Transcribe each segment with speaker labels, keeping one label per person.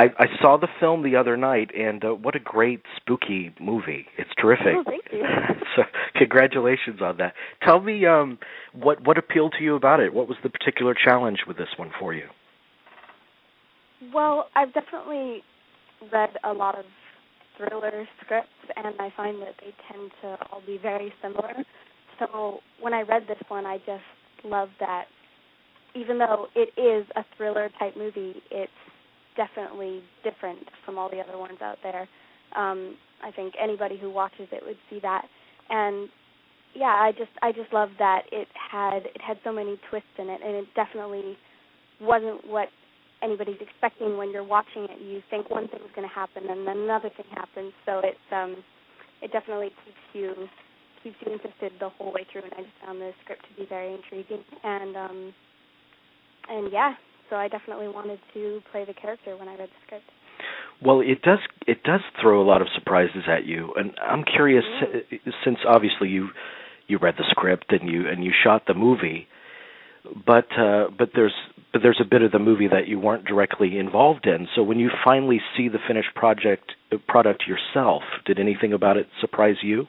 Speaker 1: I saw the film the other night, and what a great spooky movie. It's terrific.
Speaker 2: Oh, thank you.
Speaker 1: So congratulations on that. Tell me what appealed to you about it. What was the particular challenge with this one for you?
Speaker 2: Well, I've definitely read a lot of thriller scripts, and I find that they tend to all be very similar. So when I read this one, I just love that even though it is a thriller-type movie, it's definitely different from all the other ones out there. I think anybody who watches it would see that. And, yeah, I just love that it had so many twists in it, and it definitely wasn't what anybody's expecting when you're watching it. You think one thing's going to happen, and then another thing happens. So it definitely keeps you interested the whole way through. And I just found the script to be very intriguing. And yeah, so I definitely wanted to play the character when I read the script.
Speaker 1: Well, it does throw a lot of surprises at you, and I'm curious, since obviously you read the script and you shot the movie. But there's a bit of the movie that you weren't directly involved in. So when you finally see the finished product yourself, did anything about it surprise you?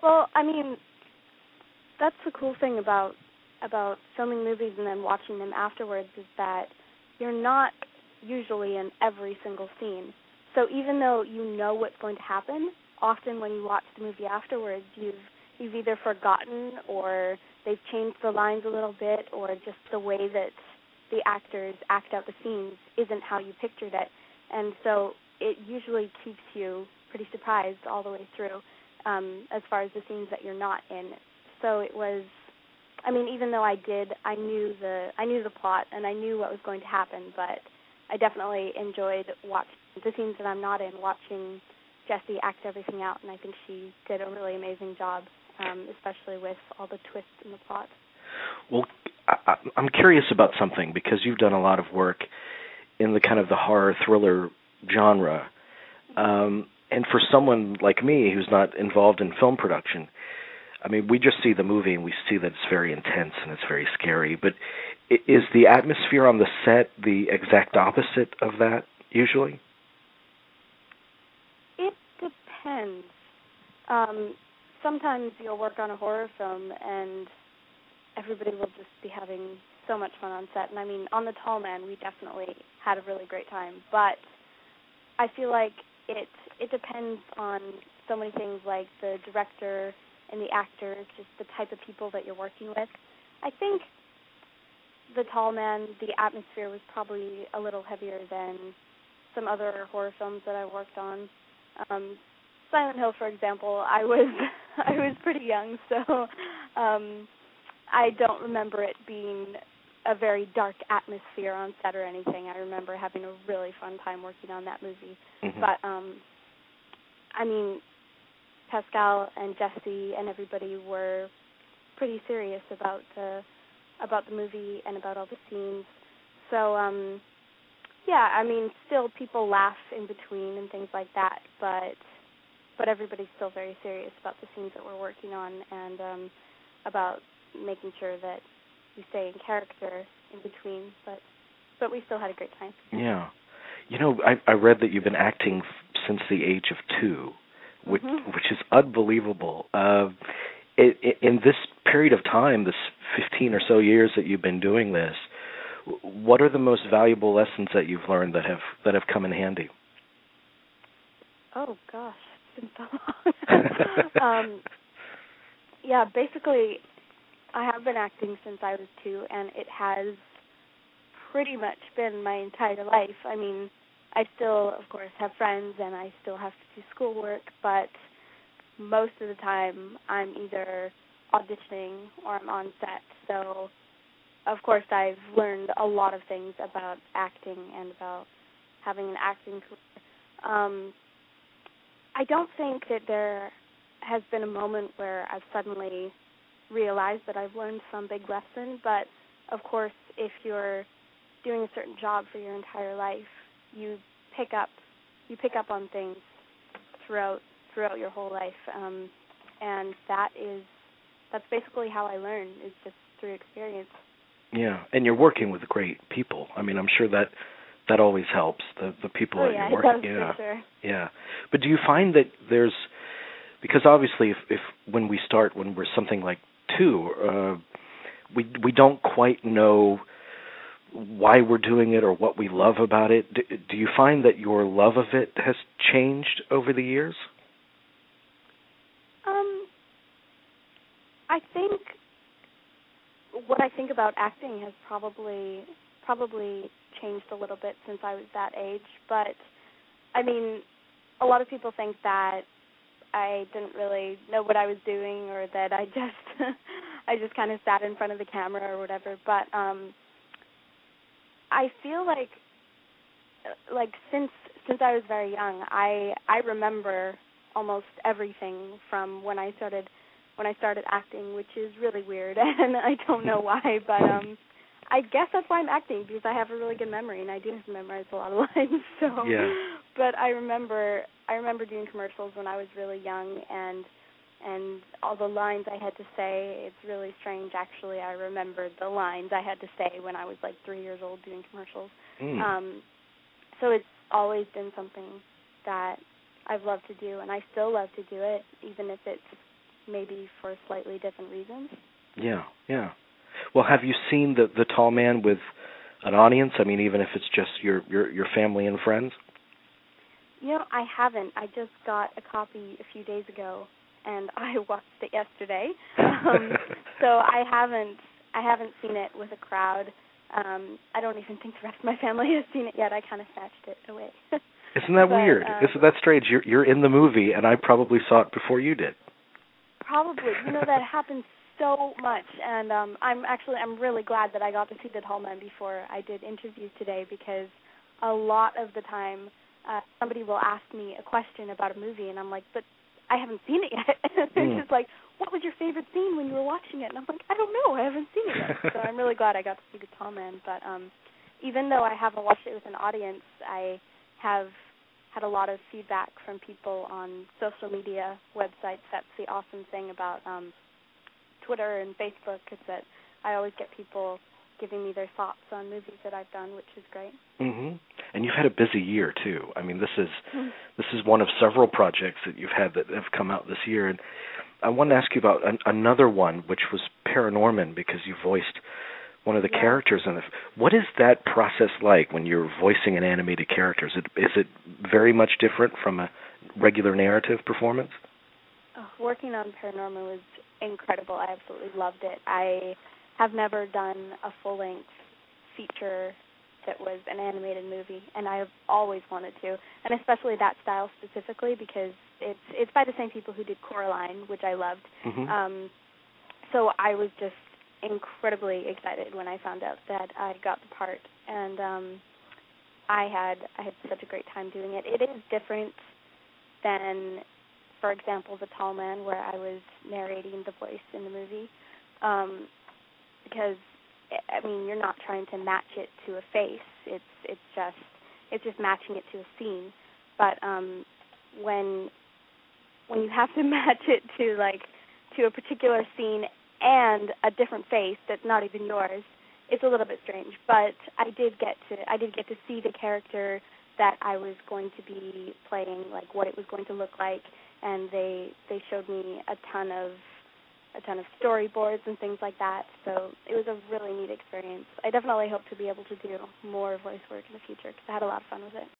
Speaker 2: Well, I mean, that's the cool thing about filming movies and then watching them afterwards is that you're not usually in every single scene. So even though you know what's going to happen, often when you watch the movie afterwards, you've either forgotten or they've changed the lines a little bit, or just the way that the actors act out the scenes isn't how you pictured it. And so it usually keeps you pretty surprised all the way through as far as the scenes that you're not in. So it was, I mean, even though I knew the plot and I knew what was going to happen, but I definitely enjoyed watching the scenes that I'm not in, watching Jessie act everything out, and I think she did a really amazing job. Especially with all the twists in the plot.
Speaker 1: Well, I'm curious about something, because you've done a lot of work in the kind of the horror thriller genre. And for someone like me who's not involved in film production, I mean, we just see the movie and we see that it's very intense and it's very scary. But is the atmosphere on the set the exact opposite of that, usually?
Speaker 2: It depends. Sometimes you'll work on a horror film and everybody will just be having so much fun on set. And I mean, on The Tall Man, we definitely had a really great time. But I feel like it depends on so many things, like the director and the actors, just the type of people that you're working with. I think The Tall Man, the atmosphere was probably a little heavier than some other horror films that I worked on. Silent Hill, for example, I was pretty young, so I don't remember it being a very dark atmosphere on set or anything. I remember having a really fun time working on that movie. Mm-hmm. But, I mean, Pascal and Jessie and everybody were pretty serious about the movie and about all the scenes. So, yeah, I mean, still people laugh in between and things like that, but everybody's still very serious about the scenes that we're working on and about making sure that we stay in character in between. But we still had a great time.
Speaker 1: Yeah. You know, I read that you've been acting since the age of 2, which is unbelievable. In this period of time, this 15 or so years that you've been doing this, what are the most valuable lessons that you've learned that have come in handy?
Speaker 2: Oh, gosh. Been so long. Yeah, basically, I have been acting since I was 2, and it has pretty much been my entire life. I mean, I still, of course, have friends, and I still have to do schoolwork, but most of the time I'm either auditioning or I'm on set. So, of course, I've learned a lot of things about acting and about having an acting career. I don't think that there has been a moment where I've suddenly realized that I've learned some big lesson, but of course, if you're doing a certain job for your entire life, you pick up on things throughout your whole life, and that's basically how I learn, is just through experience.
Speaker 1: Yeah, and you're working with great people. I mean, I'm sure that that always helps. The people that you're working.
Speaker 2: It does, for sure.
Speaker 1: Yeah. But do you find that there's, because obviously if when we're something like 2, we don't quite know why we're doing it or what we love about it. Do you find that your love of it has changed over the years?
Speaker 2: I think what I think about acting has probably changed a little bit since I was that age. But I mean, a lot of people think that I didn't really know what I was doing, or that I just I just kind of sat in front of the camera or whatever. But I feel like since I was very young, I remember almost everything from when I started acting, which is really weird, and I don't know why, but I guess that's why I'm acting, because I have a really good memory, and I do have to memorize a lot of lines. So,
Speaker 1: yeah.
Speaker 2: But I remember doing commercials when I was really young, and all the lines I had to say. It's really strange, actually. I remember the lines I had to say when I was like 3 years old doing commercials. So it's always been something that I've loved to do, and I still love to do it, even if it's maybe for slightly different reasons. Yeah,
Speaker 1: yeah. Well, have you seen the Tall Man with an audience? I mean, even if it's just your family and friends?
Speaker 2: I haven't. I just got a copy a few days ago, and I watched it yesterday. So I haven't seen it with a crowd. I don't even think the rest of my family has seen it yet. I kind of snatched it away.
Speaker 1: Isn't that weird? Isn't that strange? You're in the movie, and I probably saw it before you did.
Speaker 2: Probably. That happens so much, and I'm really glad that I got to see The Tall Man before I did interviews today, because a lot of the time somebody will ask me a question about a movie, and I'm like, but I haven't seen it yet. They're just like, what was your favorite scene when you were watching it? And I'm like, I don't know, I haven't seen it yet. So I'm really glad I got to see The Tall Man. But even though I haven't watched it with an audience, I have had a lot of feedback from people on social media websites. That's the awesome thing about Twitter and Facebook, is that I always get people giving me their thoughts on movies that I've done, which is great.
Speaker 1: Mm-hmm. And you've had a busy year too. I mean, this is one of several projects that you've had that have come out this year. And I want to ask you about another one, which was ParaNorman, because you voiced one of the characters in it. What is that process like when you're voicing an animated character? Is it very much different from a regular narrative performance?
Speaker 2: Working on ParaNorman was incredible. I absolutely loved it. I have never done a full-length feature that was an animated movie, and I have always wanted to, and especially that style specifically, because it's by the same people who did Coraline, which I loved. Mm-hmm. So I was just incredibly excited when I found out that I got the part, and I had such a great time doing it. It is different than, for example, The Tall Man, where I was narrating the voice in the movie, because I mean, you're not trying to match it to a face. It's just matching it to a scene. But when you have to match it to a particular scene and a different face that's not even yours, it's a little bit strange. But I did get to see the character that I was going to be playing, like what it was going to look like, and they showed me a ton of storyboards and things like that. So it was a really neat experience. I definitely hope to be able to do more voice work in the future, because I had a lot of fun with it.